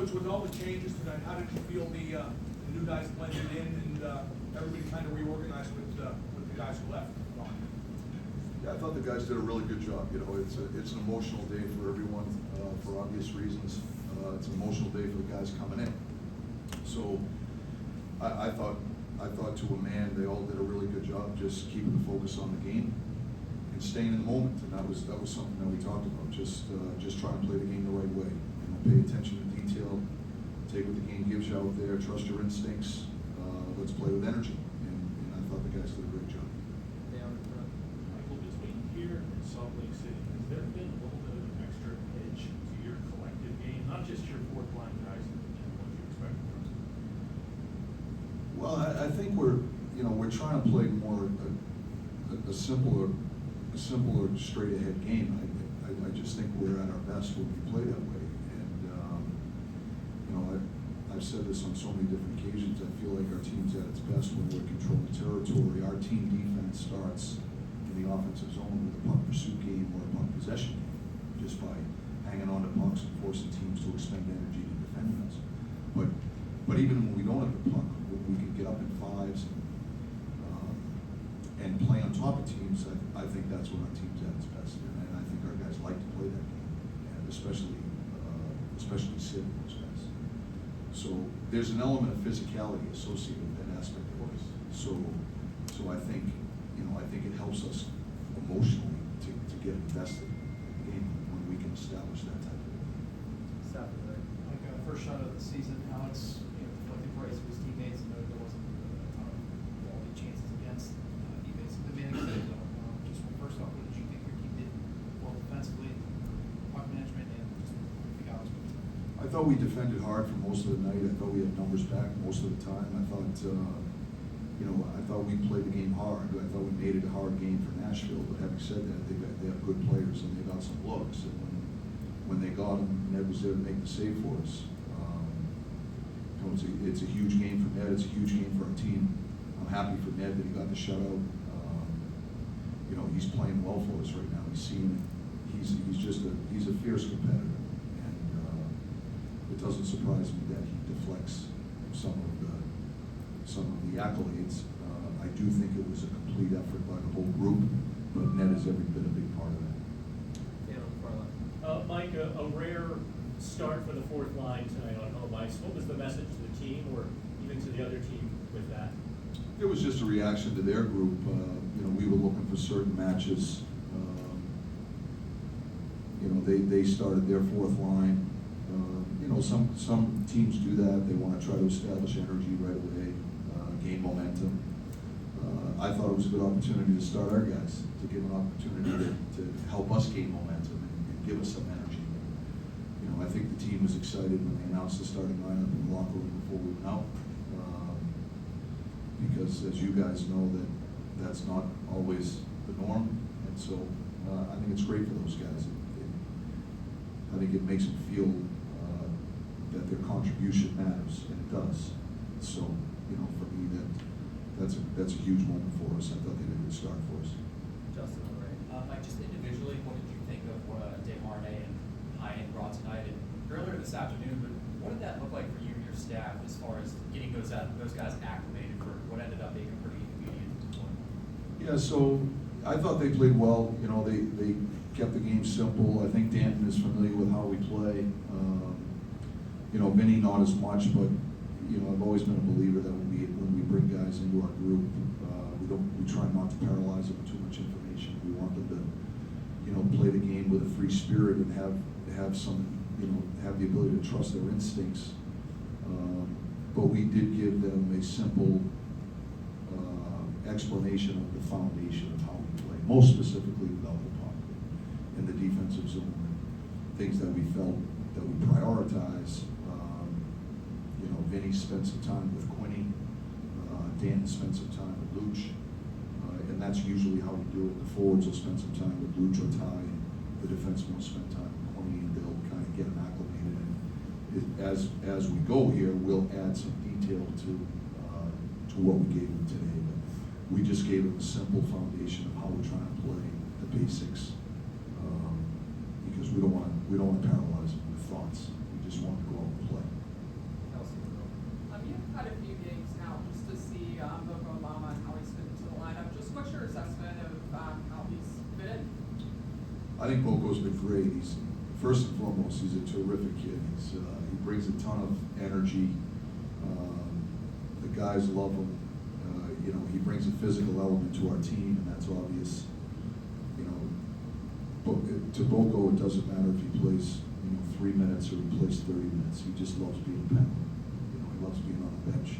Coach, with all the changes tonight, how did you feel the new guys blended in and everybody kind of reorganized with the guys who left? Yeah, I thought the guys did a really good job. You know, it's an emotional day for everyone for obvious reasons. It's an emotional day for the guys coming in. So I thought to a man they all did a really good job just keeping the focus on the game and staying in the moment. And that was something that we talked about. Just trying to play the game the right way. You know, pay attention to detail, take what the game gives you out there, trust your instincts. Let's play with energy. And I thought the guys did a great job. Michael, between here and Salt Lake City, has there been a little bit of an extra edge to your collective game, not just your fourth line guys and what you expect from them? Well, I think we're trying to play more a simpler, straight ahead game. I just think we're at our best when we play that way. And I've said this on so many different occasions. I feel like our team's at its best when we're controlling territory. Our team defense starts in the offensive zone with a puck pursuit game or a puck possession game, just by hanging on to pucks and forcing teams to expend energy to defend us. But even when we don't have the puck, when we can get up in fives and play on top of teams, I think that's when our team's at its best. And I think our guys like to play that game, and especially Sid and those guys. So there's an element of physicality associated with that aspect of us. So I think it helps us emotionally to get invested in the game when we can establish that type of thing. Like first shot of the season, Alex, deflected praise of his teammates, and there wasn't a ton of quality chances against teammates. The man said, just first off, what did you think your team did well defensively, puck management, and just the Alex? I thought we defended hard for most of the night. I thought we had numbers back most of the time. I thought we played the game hard. I thought we made it a hard game for Nashville. But having said that, they have good players and they got some looks. And when they got them, Ned was there to make the save for us. It's a huge game for Ned. It's a huge game for our team. I'm happy for Ned that he got the shutout. He's playing well for us right now. He's seeing it. He's a fierce competitor. It doesn't surprise me that he deflects some of the accolades. I do think it was a complete effort by the whole group, but Ned has every bit a big part of that. Mike, a rare start for the fourth line tonight on home ice. What was the message to the team, or even to the other team with that? It was just a reaction to their group. We were looking for certain matches. They started their fourth line. Some teams do that. They want to try to establish energy right away, gain momentum. I thought it was a good opportunity to start our guys, to give an opportunity to help us gain momentum and give us some energy. I think the team was excited when they announced the starting lineup in the locker room before we went out, because as you guys know, that's not always the norm, and so I think it's great for those guys. I think it makes them feel that their contribution matters, and it does. So, for me, that's a huge moment for us. I thought they did a good start for us. Justin, Mike, just individually, what did you think of what Desharnais and Hyan brought tonight? And earlier this afternoon, but what did that look like for you and your staff as far as getting those guys acclimated for what ended up being a pretty immediate deployment? Yeah, so I thought they played well. They kept the game simple. I think Danton is familiar with how we play. Vinny not as much, but I've always been a believer that when we bring guys into our group, we try not to paralyze them with too much information. We want them to play the game with a free spirit and have some have the ability to trust their instincts. But we did give them a simple explanation of the foundation of how we play, most specifically without the puck in the defensive zone, things that we felt that we prioritize. Vinny spent some time with Quinny, Dan spent some time with Luch, and that's usually how we do it. The forwards will spend some time with Luch or Ty, and the defensemen will spend time with Quinny, and they'll kind of get them acclimated. And as we go here, we'll add some detail to what we gave them today. But we just gave them a simple foundation of how we're trying to play, the basics, because we don't want to paralyze them with thoughts. We just wanted to go out and play. You've had a few games now just to see Boko Lama and how he's fit into the lineup. Just what's your assessment of how he's fit in? I think Boko's been great. He's, first and foremost, he's a terrific kid. He brings a ton of energy. The guys love him. He brings a physical element to our team, and that's obvious. To Boko, it doesn't matter if he plays 3 minutes or he plays 30 minutes. He just loves being a penalty. He loves being on the bench.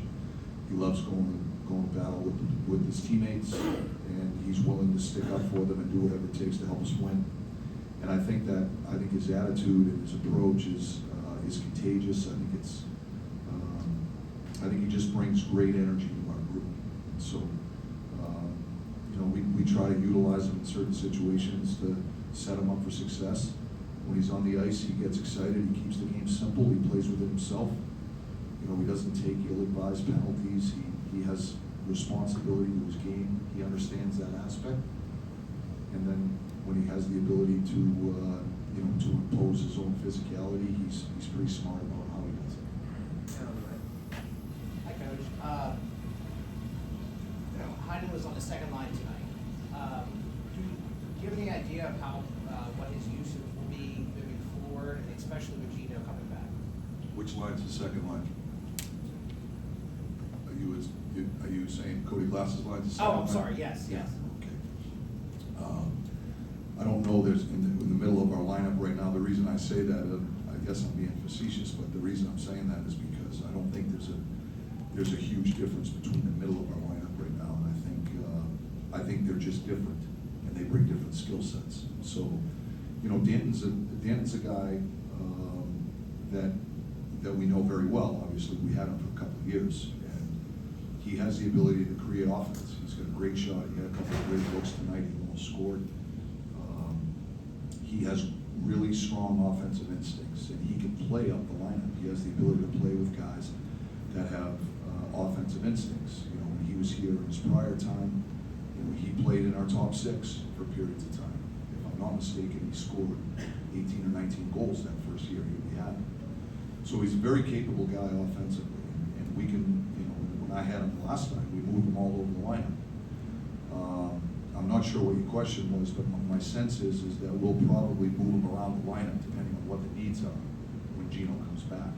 He loves going to battle with his teammates, and he's willing to stick up for them and do whatever it takes to help us win. And I think his attitude and his approach is contagious. I think he just brings great energy to our group. So, we try to utilize him in certain situations to set him up for success. When he's on the ice, he gets excited. He keeps the game simple. He plays with it himself. He doesn't take ill-advised penalties. He has responsibility to his game. He understands that aspect. And then when he has the ability to impose his own physicality, he's pretty smart about how he does it. Hi, Coach. Heinen was on the second line tonight. Do you have any idea of how what his usage will be moving forward, and especially with Gino coming back? Which line's the second line? Are you saying Cody Glass's line's the second line? Oh, I'm sorry. Yes. Okay. I don't know. There's in the middle of our lineup right now. The reason I say that, I guess I'm being facetious, but the reason I'm saying that is because I don't think there's a huge difference between the middle of our lineup right now, and I think they're just different, and they bring different skill sets. So, Danton's a guy that we know very well. Obviously, we had him for a couple of years, and he has the ability to create offense. He's got a great shot. He had a couple of great looks tonight. He almost scored. He has really strong offensive instincts, and he can play up the lineup. He has the ability to play with guys that have offensive instincts. When he was here in his prior time, he played in our top 6 for periods of time. If I'm not mistaken, he scored 18 or 19 goals that first year he had. So he's a very capable guy offensively, and we can, when I had him last time, we moved him all over the lineup. I'm not sure what your question was, but my sense is that we'll probably move him around the lineup depending on what the needs are when Gino comes back.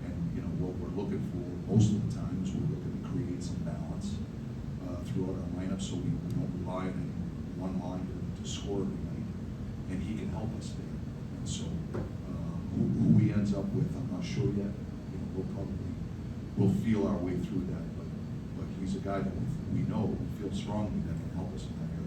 And what we're looking for most of the time is we're looking to create some balance throughout our lineup, so we don't rely on one line to score every night, and he can help us there. And so who he ends up with, I'm not sure yet. We'll feel our way through that, but he's a guy that we know, we feel strongly that can help us in that area.